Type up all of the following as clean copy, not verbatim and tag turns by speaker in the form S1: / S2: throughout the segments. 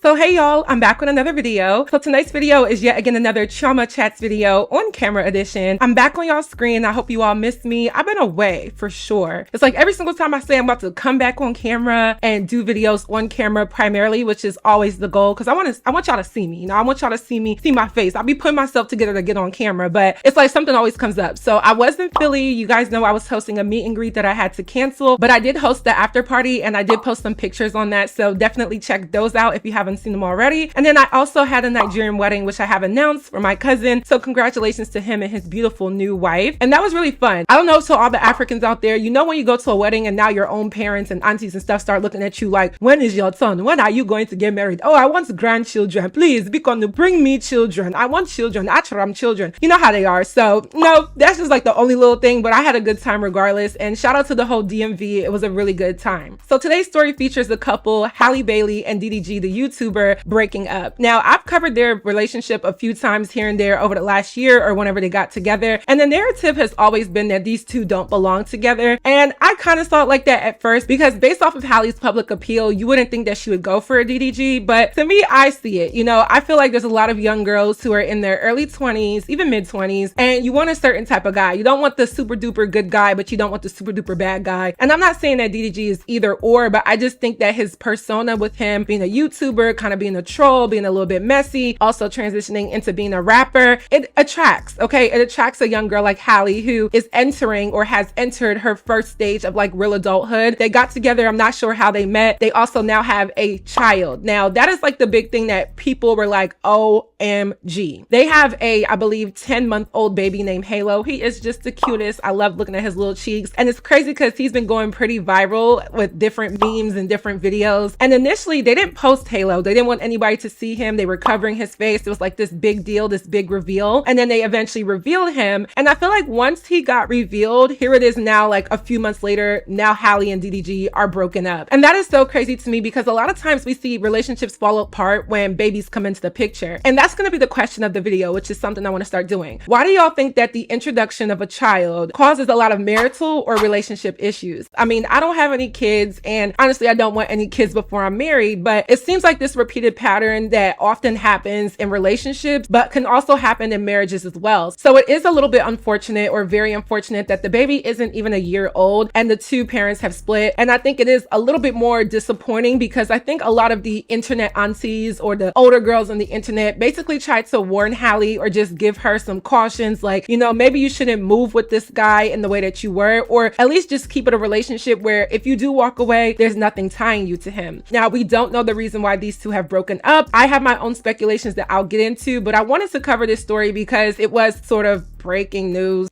S1: So hey y'all, I'm back with another video. So tonight's video is yet again another Chioma Chats video on camera edition. I'm back on y'all's screen. I hope you all missed me. I've been away for sure. It's like every single time I say I'm about to come back on camera and do videos on camera primarily, which is always the goal, because I want y'all to see me. You know, I want y'all to see me, see my face. I'll be putting myself together to get on camera, but it's like something always comes up. So I was in Philly. You guys know I was hosting a meet and greet that I had to cancel, but I did host the after party and I did post some pictures on that. So definitely check those out if you haven't seen them already. And then I also had a Nigerian wedding, which I have announced for my cousin. So congratulations to him and his beautiful new wife. And that was really fun. I don't know, to all the Africans out there, you know, when you go to a wedding and now your own parents and aunties and stuff start looking at you like, when is your turn? When are you going to get married? Oh, I want grandchildren. Please, because bring me children. I want children. Achram children. You know how they are. So no, that's just like the only little thing, but I had a good time regardless. And shout out to the whole DMV. It was a really good time. So today's story features the couple, Halle Ddg and DDG, the YouTuber, breaking up. Now, I've covered their relationship a few times here and there over the last year or whenever they got together. And the narrative has always been that these two don't belong together. And I kind of saw it like that at first because based off of Halle's public appeal, you wouldn't think that she would go for a DDG. But to me, I see it. You know, I feel like there's a lot of young girls who are in their early 20s, even mid 20s, and you want a certain type of guy. You don't want the super duper good guy, but you don't want the super duper bad guy. And I'm not saying that DDG is either or, but I just think that his persona with him being a YouTuber, kind of being a troll, being a little bit messy, also transitioning into being a rapper, it attracts, okay? It attracts a young girl like Halle who is entering or has entered her first stage of like real adulthood. They got together. I'm not sure how they met. They also now have a child. Now that is like the big thing that people were like, OMG. They have a, I believe, 10-month-old baby named Halo. He is just the cutest. I love looking at his little cheeks. And it's crazy because he's been going pretty viral with different memes and different videos. And initially they didn't post Halo. They didn't want anybody to see him. They were covering his face. It was like this big deal, this big reveal. And then they eventually revealed him. And I feel like once he got revealed, here it is now, like a few months later, now Halle and DDG are broken up. And that is so crazy to me because a lot of times we see relationships fall apart when babies come into the picture. And that's going to be the question of the video, which is something I want to start doing. Why do y'all think that the introduction of a child causes a lot of marital or relationship issues? I mean, I don't have any kids, and honestly, I don't want any kids before I'm married, but it seems like this repeated pattern that often happens in relationships, but can also happen in marriages as well. So it is a little bit unfortunate, or very unfortunate, that the baby isn't even a year old and the two parents have split. And I think it is a little bit more disappointing because I think a lot of the internet aunties or the older girls on the internet basically tried to warn Halle or just give her some cautions, like, you know, maybe you shouldn't move with this guy in the way that you were, or at least just keep it a relationship where if you do walk away, there's nothing tying you to him. Now, we don't know the reason why these two have broken up. I have my own speculations that I'll get into, but I wanted to cover this story because it was sort of breaking news,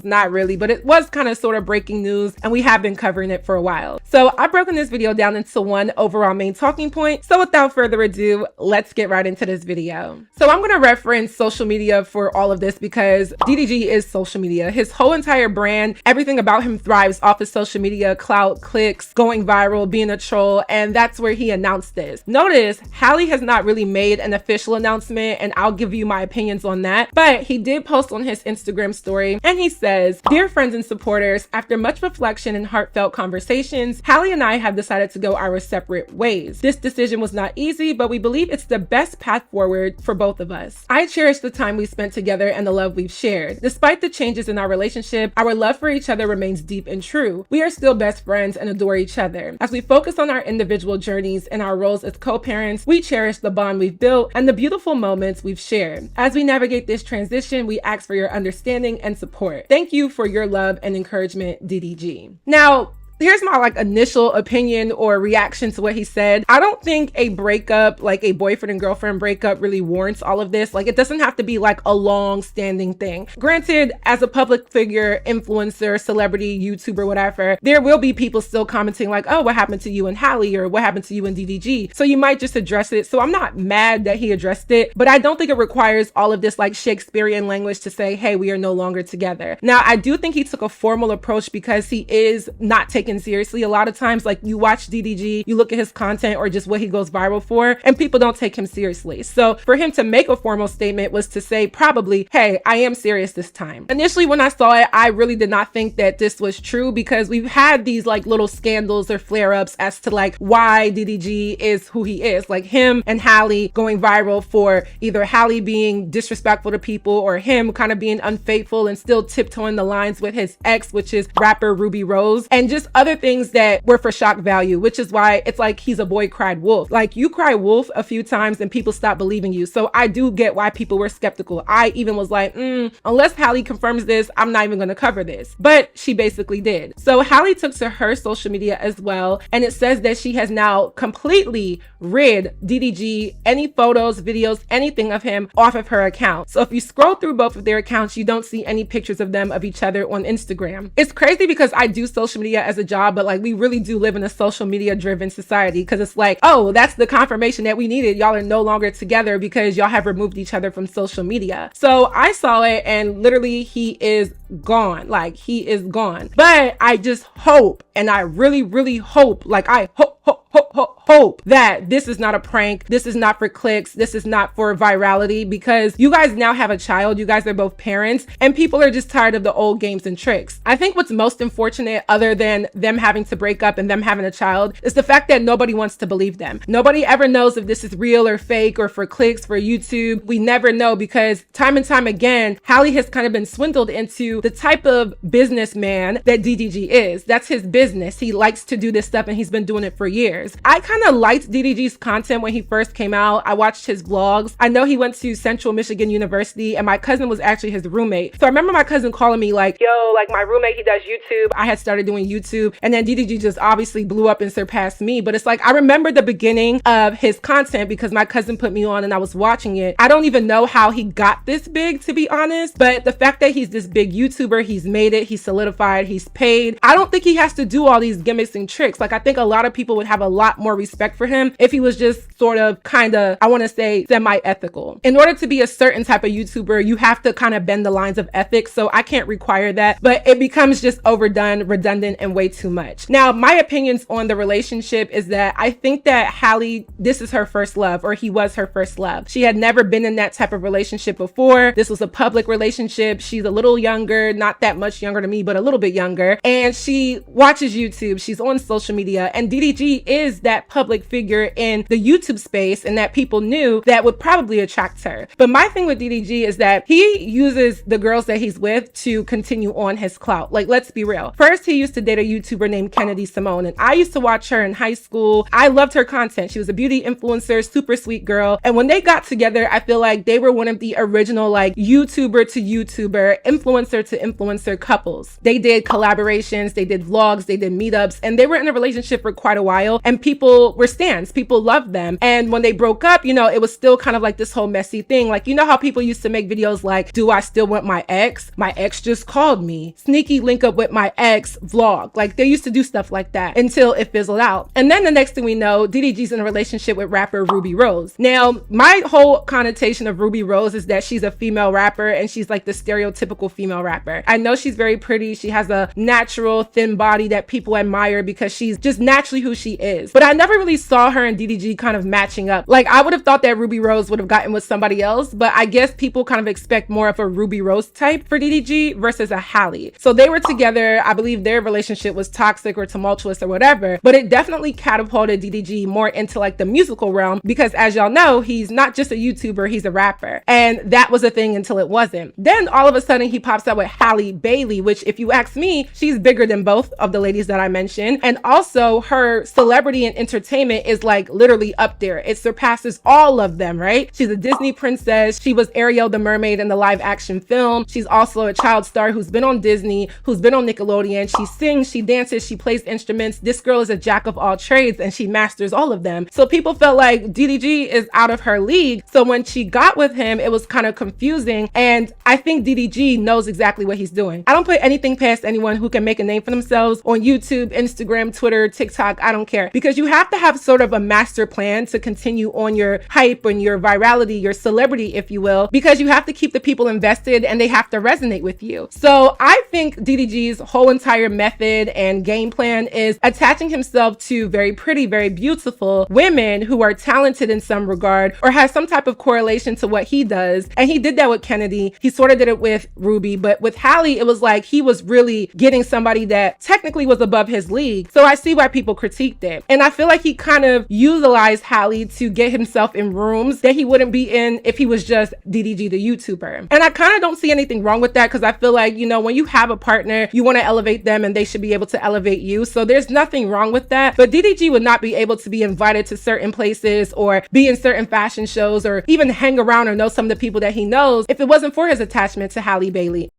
S1: not really, but it was kind of sort of breaking news and we have been covering it for a while. So I've broken this video down into one overall main talking point. So without further ado, let's get right into this video. So I'm going to reference social media for all of this because DDG is social media. His whole entire brand, everything about him thrives off of social media, clout, clicks, going viral, being a troll, and that's where he announced this. Notice Halle has not really made an official announcement, and I'll give you my opinions on that, but he did post on his Instagram story and he says, "Dear friends and supporters, after much reflection and heartfelt conversations, Halle and I have decided to go our separate ways. This decision was not easy, but we believe it's the best path forward for both of us. I cherish the time we spent together and the love we've shared. Despite the changes in our relationship, our love for each other remains deep and true. We are still best friends and adore each other. As we focus on our individual journeys and our roles as co-parents, we cherish the bond we've built and the beautiful moments we've shared. As we navigate this transition, we ask for your understanding and support. Thank you for your love and encouragement, DDG." Now, here's my like initial opinion or reaction to what he said. I don't think a breakup, like a boyfriend and girlfriend breakup, really warrants all of this. Like, it doesn't have to be like a long standing thing. Granted, as a public figure, influencer, celebrity, YouTuber, whatever, there will be people still commenting like, oh, what happened to you and Halle, or what happened to you and DDG? So you might just address it. So I'm not mad that he addressed it, but I don't think it requires all of this like Shakespearean language to say, hey, we are no longer together. Now, I do think he took a formal approach because he is not taking taken seriously. A lot of times, like, you watch DDG, you look at his content or just what he goes viral for, and people don't take him seriously. So for him to make a formal statement was to say probably, hey, I am serious this time. Initially, when I saw it, I really did not think that this was true, because we've had these like little scandals or flare-ups as to like why DDG is who he is. Like him and Halle going viral for either Halle being disrespectful to people or him kind of being unfaithful and still tiptoeing the lines with his ex, which is rapper Ruby Rose, and just other things that were for shock value, which is why it's like he's a boy cried wolf. Like, you cry wolf a few times and people stop believing you. So I do get why people were skeptical. I even was like, unless Halle confirms this, I'm not even going to cover this. But she basically did. So Halle took to her social media as well, and it says that she has now completely rid DDG any photos, videos, anything of him off of her account. So if you scroll through both of their accounts, you don't see any pictures of them, of each other on Instagram. It's crazy because I do social media as a job, but like we really do live in a social media driven society, because it's like, oh, that's the confirmation that we needed. Y'all are no longer together because y'all have removed each other from social media. So I saw it and literally he is gone. Like, he is gone. But I just hope, and I really, really hope, like I hope that this is not a prank. This is not for clicks. This is not for virality, because you guys now have a child. You guys are both parents, and people are just tired of the old games and tricks. I think what's most unfortunate, other than them having to break up and them having a child, is the fact that nobody wants to believe them. Nobody ever knows if this is real or fake or for clicks, for YouTube. We never know, because time and time again, Halle has kind of been swindled into the type of businessman that DDG is. That's his business. He likes to do this stuff and he's been doing it for years. I kind of liked DDG's content when he first came out. I watched his vlogs. I know he went to Central Michigan University, and my cousin was actually his roommate. So I remember my cousin calling me like, yo, like my roommate, he does YouTube. I had started doing YouTube, and then DDG just obviously blew up and surpassed me. But it's like, I remember the beginning of his content because my cousin put me on and I was watching it. I don't even know how he got this big, to be honest, but the fact that he's this big YouTuber, he's made it, he's solidified, he's paid. I don't think he has to do all these gimmicks and tricks. Like, I think a lot of people would have a lot more respect for him if he was just sort of kind of, I want to say, semi-ethical. In order to be a certain type of YouTuber, you have to kind of bend the lines of ethics. So I can't require that, but it becomes just overdone, redundant, and way too much. Now, my opinions on the relationship is that I think that Halle, this is her first love, or he was her first love. She had never been in that type of relationship before. This was a public relationship. She's a little younger, not that much younger to me, but a little bit younger. And she watches YouTube. She's on social media, and DDG is that public figure in the YouTube space, and that people knew that would probably attract her. But my thing with DDG is that he uses the girls that he's with to continue on his clout. Like, let's be real. First, he used to date a YouTuber named Kennedy Simone, and I used to watch her in high school. I loved her content. She was a beauty influencer, super sweet girl. And when they got together, I feel like they were one of the original like YouTuber to YouTuber, influencer to influencer couples. They did collaborations, they did vlogs, they did meetups, and they were in a relationship for quite a while, and people were stans. People loved them. And when they broke up, you know, it was still kind of like this whole messy thing. Like, you know how people used to make videos like, do I still want my ex? My ex just called me. Sneaky link up with my ex vlog. Like, they used to do stuff like that until it fizzled out. And then the next thing we know, DDG's in a relationship with rapper Ruby Rose. Now, my whole connotation of Ruby Rose is that she's a female rapper, and she's like the stereotypical female rapper. I know she's very pretty. She has a natural thin body that people admire because she's just naturally who she is. But I never really saw her and DDG kind of matching up. Like, I would have thought that Ruby Rose would have gotten with somebody else, but I guess people kind of expect more of a Ruby Rose type for DDG versus a Halle. So they were together. I believe their relationship was toxic or tumultuous or whatever, but it definitely catapulted DDG more into like the musical realm, because as y'all know, he's not just a YouTuber, he's a rapper. And that was a thing until it wasn't. Then all of a sudden he pops up with Halle Bailey, which if you ask me, she's bigger than both of the ladies that I mentioned. And also her celebrity and entertainment is like literally up there. It surpasses all of them, right? She's a Disney princess. She was Ariel the mermaid in the live action film. She's also a child star who's been on Disney, who's been on Nickelodeon. She sings, she dances, she plays instruments. This girl is a jack of all trades and she masters all of them. So people felt like DDG is out of her league. So when she got with him, it was kind of confusing. And I think DDG knows exactly what he's doing. I don't put anything past anyone who can make a name for themselves on YouTube, Instagram, Twitter, TikTok. I don't care, because you have have to have sort of a master plan to continue on your hype and your virality, your celebrity, if you will, because you have to keep the people invested and they have to resonate with you. So I think DDG's whole entire method and game plan is attaching himself to very pretty, very beautiful women who are talented in some regard or has some type of correlation to what he does. And he did that with Kennedy. He sort of did it with Ruby, but with Halle, it was like he was really getting somebody that technically was above his league. So I see why people critiqued it. And I feel like he kind of utilized Halle to get himself in rooms that he wouldn't be in if he was just DDG the YouTuber. And I kind of don't see anything wrong with that because I feel like, you know, when you have a partner, you want to elevate them and they should be able to elevate you. So there's nothing wrong with that. But DDG would not be able to be invited to certain places or be in certain fashion shows or even hang around or know some of the people that he knows if it wasn't for his attachment to Halle Bailey.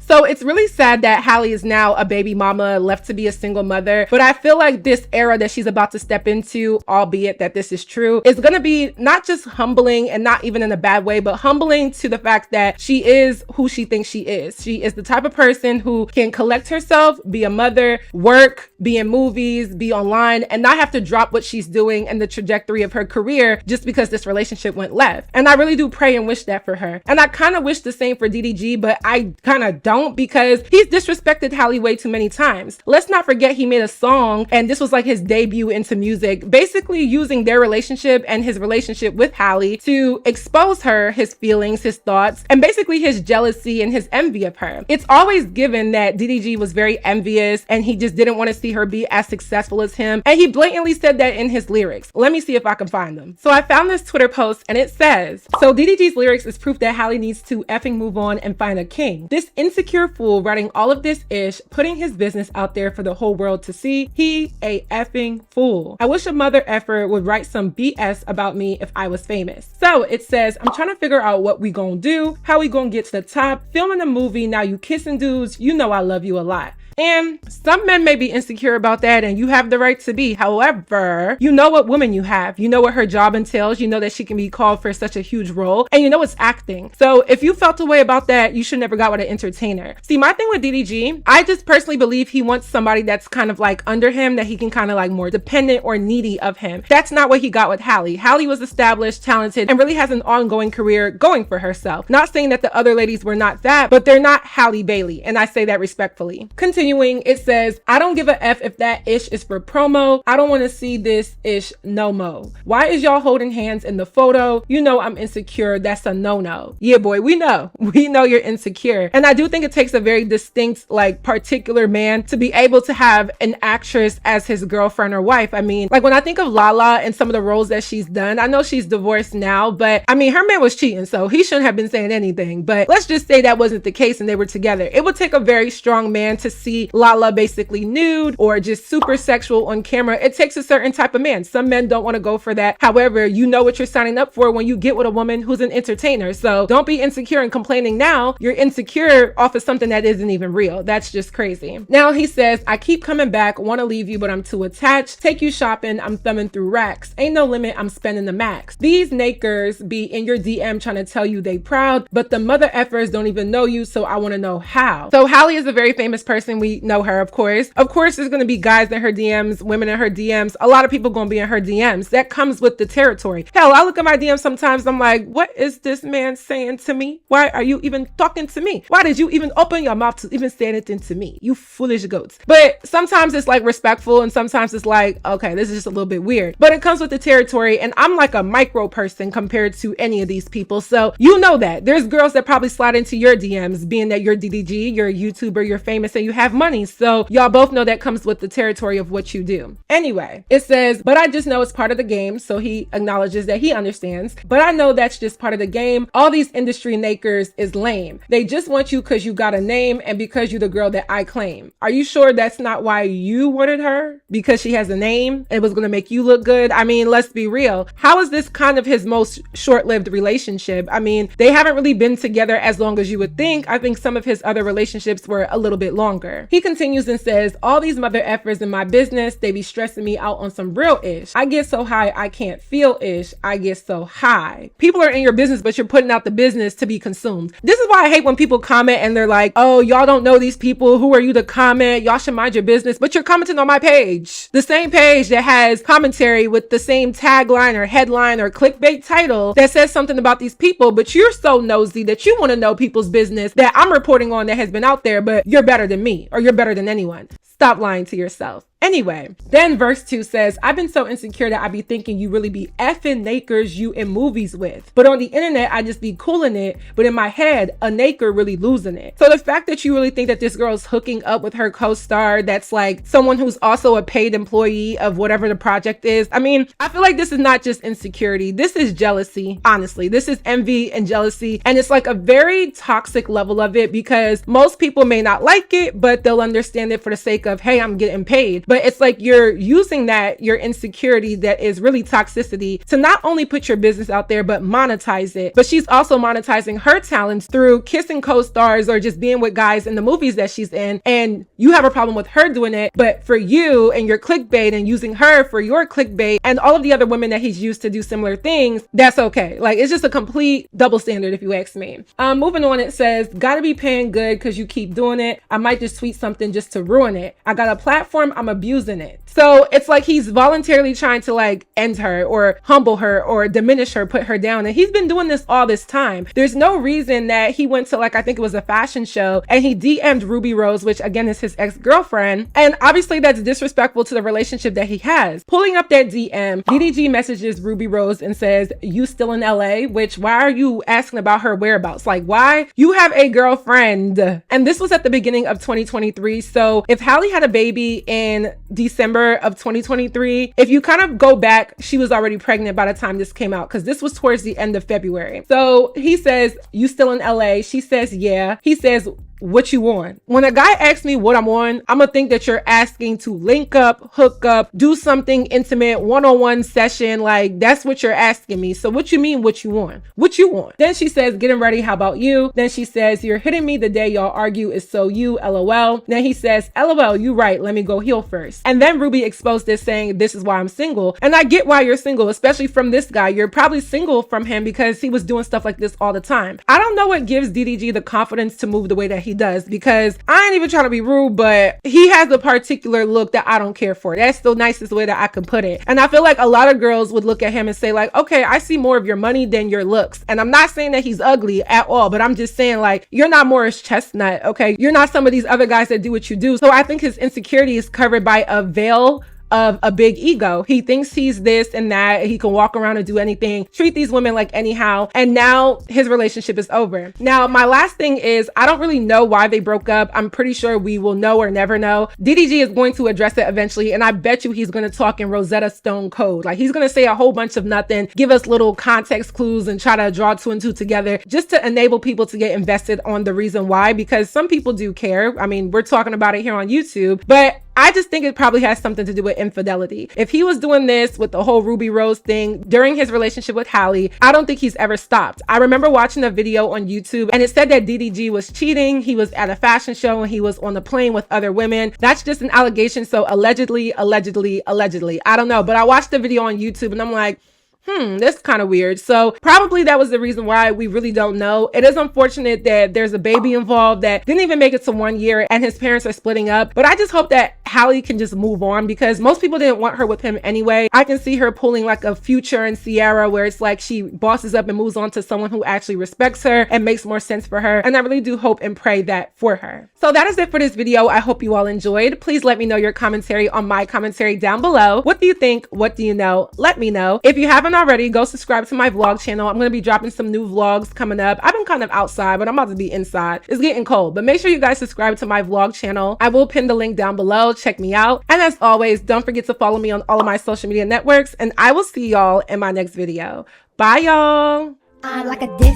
S1: So it's really sad that Halle is now a baby mama left to be a single mother. But I feel like this era that she's about to step into, albeit that this is true, is going to be not just humbling and not even in a bad way, but humbling to the fact that she is who she thinks she is. She is the type of person who can collect herself, be a mother, work, be in movies, be online, and not have to drop what she's doing and the trajectory of her career just because this relationship went left. And I really do pray and wish that for her. And I kind of wish the same for DDG, but I kind of don't, because he's disrespected Halle way too many times. Let's not forget he made a song and this was like his debut into music, basically using their relationship and his relationship with Halle to expose her, his feelings, his thoughts, and basically his jealousy and his envy of her. It's always given that DDG was very envious and he just didn't want to see her be as successful as him. And he blatantly said that in his lyrics. Let me see if I can find them. So I found this Twitter post and it says, so DDG's lyrics is proof that Halle needs to effing move on and find a king. This insecure fool writing all of this ish, putting his business out there for the whole world to see. He a effing fool. I wish a mother effer would write some BS about me if I was famous. So it says, I'm trying to figure out what we gonna do, how we gonna get to the top, filming a movie, now you kissing dudes, you know I love you a lot. And some men may be insecure about that, and you have the right to be. However, you know what woman you have. You know what her job entails. You know that she can be called for such a huge role, and you know it's acting. So if you felt a way about that, you should never got with an entertainer. See, my thing with DDG, I just personally believe he wants somebody that's kind of like under him, that he can kind of like more dependent or needy of him. That's not what he got with Halle. Halle was established, talented, and really has an ongoing career going for herself. Not saying that the other ladies were not that, but they're not Halle Bailey, and I say that respectfully. Continuing, it says, I don't give a F if that ish is for promo. I don't want to see this ish no mo. Why is y'all holding hands in the photo? You know I'm insecure. That's a no-no. Yeah, boy, we know. We know you're insecure. And I do think it takes a very distinct, like, particular man to be able to have an actress as his girlfriend or wife. I mean, like, when I think of Lala and some of the roles that she's done, I know she's divorced now, but I mean, her man was cheating, so he shouldn't have been saying anything. But let's just say that wasn't the case and they were together. It would take a very strong man to see Lala basically nude or just super sexual on camera. It takes a certain type of man. Some men don't want to go for that. However, you know what you're signing up for when you get with a woman who's an entertainer. So don't be insecure and complaining now. You're insecure off of something that isn't even real. That's just crazy. Now he says, I keep coming back, want to leave you, but I'm too attached. Take you shopping, I'm thumbing through racks. Ain't no limit, I'm spending the max. These nakers be in your DM trying to tell you they proud, but the mother effers don't even know you, so I want to know how. So Halle is a very famous person. We know her, of course. Of course, there's going to be guys in her DMs, women in her DMs. A lot of people going to be in her DMs. That comes with the territory. Hell, I look at my DMs sometimes. I'm like, what is this man saying to me? Why are you even talking to me? Why did you even open your mouth to even say anything to me? You foolish goats. But sometimes it's like respectful and sometimes it's like, okay, this is just a little bit weird. But it comes with the territory, and I'm like a micro person compared to any of these people. So you know that. There's girls that probably slide into your DMs, being that you're DDG, you're a YouTuber, you're famous, and you have money. So y'all both know that comes with the territory of what you do. Anyway, it says, but I just know it's part of the game. So he acknowledges that he understands, but I know that's just part of the game. All these industry nakers is lame. They just want you because you got a name and because you're the girl that I claim. Are you sure that's not why you wanted her? Because she has a name? It was going to make you look good? I mean, let's be real. How is this kind of his most short-lived relationship? I mean, they haven't really been together as long as you would think. I think some of his other relationships were a little bit longer. her. He continues and says, all these mother effers in my business, they be stressing me out on some real ish. I get so high I can't feel ish. I get so high. People are in your business, but you're putting out the business to be consumed. This is why I hate when people comment and they're like, oh, y'all don't know these people. Who are you to comment? Y'all should mind your business. But you're commenting on my page. The same page that has commentary with the same tagline or headline or clickbait title that says something about these people, but you're so nosy that you want to know people's business that I'm reporting on that has been out there, but you're better than me or you're better than anyone. Stop lying to yourself. Anyway, then verse 2 says, I've been so insecure that I be thinking you really be effing nakers you in movies with. But on the internet, I just be cooling it. But in my head, a naker really losing it. So the fact that you really think that this girl's hooking up with her co-star, that's like someone who's also a paid employee of whatever the project is. I mean, I feel like this is not just insecurity. This is jealousy. Honestly, this is envy and jealousy. And it's like a very toxic level of it because most people may not like it, but they'll understand it for the sake of, hey, I'm getting paid. But it's like you're using that, your insecurity that is really toxicity, to not only put your business out there, but monetize it. But she's also monetizing her talents through kissing co-stars or just being with guys in the movies that she's in. And you have a problem with her doing it. But for you and your clickbait and using her for your clickbait and all of the other women that he's used to do similar things, that's okay. Like, it's just a complete double standard if you ask me. Moving on, it says, gotta be paying good because you keep doing it. I might just tweet something just to ruin it. I got a platform, I'm abusing it. So it's like he's voluntarily trying to like end her or humble her or diminish her, put her down. And he's been doing this all this time. There's no reason that he went to, like, I think it was a fashion show and he DM'd Ruby Rose, which again is his ex-girlfriend. And obviously that's disrespectful to the relationship that he has. Pulling up that DM, DDG messages Ruby Rose and says, you still in LA? Which, why are you asking about her whereabouts? Like, why? You have a girlfriend. And this was at the beginning of 2023. So if Halle had a baby in December of 2023, if you kind of go back, she was already pregnant by the time this came out because this was towards the end of February. So he says, you still in LA? She says, yeah. He says, what you on? When a guy asks me what I'm on, I'm gonna think that you're asking to link up, hook up, do something intimate, one-on-one session. Like, that's what you're asking me. So what you mean, what you on? What you on? Then she says, getting ready, how about you? Then she says, you're hitting me the day y'all argue is so you, LOL. Then he says, LOL, you right, let me go heal first. And then Ruby exposed this saying, this is why I'm single. And I get why you're single, especially from this guy. You're probably single from him because he was doing stuff like this all the time. I don't know what gives DDG the confidence to move the way that he does, because I ain't even trying to be rude, but he has a particular look that I don't care for. That's the nicest way that I can put it. And I feel like a lot of girls would look at him and say like, okay, I see more of your money than your looks. And I'm not saying that he's ugly at all, but I'm just saying like, you're not Morris Chestnut, okay? You're not some of these other guys that do what you do. So I think his insecurity is covered by a veil of a big ego. He thinks he's this and that. He can walk around and do anything, treat these women like anyhow. And now his relationship is over. Now, my last thing is, I don't really know why they broke up. I'm pretty sure we will know or never know. DDG is going to address it eventually. And I bet you he's going to talk in Rosetta Stone code. Like, he's going to say a whole bunch of nothing, give us little context clues and try to draw two and two together just to enable people to get invested on the reason why, because some people do care. I mean, we're talking about it here on YouTube, but I just think it probably has something to do with infidelity. If he was doing this with the whole Ruby Rose thing during his relationship with Halle, I don't think he's ever stopped. I remember watching a video on YouTube and it said that DDG was cheating. He was at a fashion show and he was on the plane with other women. That's just an allegation. So allegedly. I don't know. But I watched the video on YouTube and I'm like, that's kind of weird. So probably that was the reason why. We really don't know. It is unfortunate that there's a baby involved that didn't even make it to 1 year and his parents are splitting up. But I just hope that Halle can just move on, because most people didn't want her with him anyway. I can see her pulling like a Future and Sierra, where it's like she bosses up and moves on to someone who actually respects her and makes more sense for her. And I really do hope and pray that for her. So that is it for this video. I hope you all enjoyed. Please let me know your commentary on my commentary down below. What do you think? What do you know? Let me know. If you haven't already, go subscribe to my vlog channel. I'm going to be dropping some new vlogs coming up. I've been kind of outside, but I'm about to be inside. It's getting cold, but make sure you guys subscribe to my vlog channel. I will pin the link down below. Check me out. And as always, don't forget to follow me on all of my social media networks, and I will see y'all in my next video. Bye, y'all.
S2: I like a this,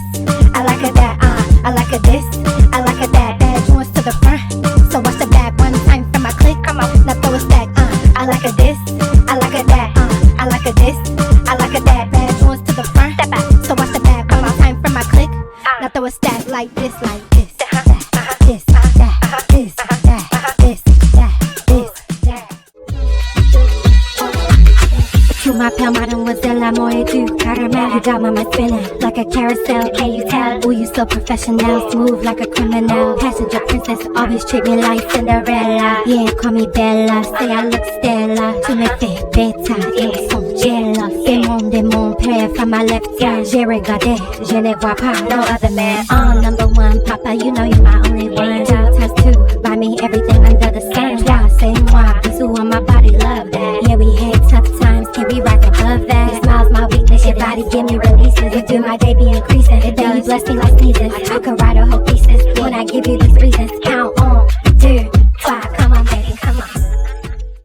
S2: I like a that, I like a this, I like a that. Bad joints to the front, so watch the back one time for my click. Come on, now throw a stack. I like a this, I like a that, I like a this, I like a that. Bad joints to the front, so watch the back one time for my click. Now throw a stack like this, that, this, that. m'appelle mademoiselle, l'amour est du caramel. You got my mind spinning like a carousel, can you tell? Ooh, you so professional, smooth like a criminal. Passenger princess, always treat me like Cinderella. Yeah, call me Bella, say I look stellar. Tu me fais bêta, ils sont jealous. C'est mon père from my left side. J'ai regardé, je ne vois pas no other man. Number one, papa, you know you're my only one. 2 times 2, buy me everything under the sun. Toi, c'est moi, bisous on my body, love that. Yeah, we had tough times, can we rise above that? Your smile's my weakness, your body give me releases. You do my day be increasing, and then you bless me like sneezes.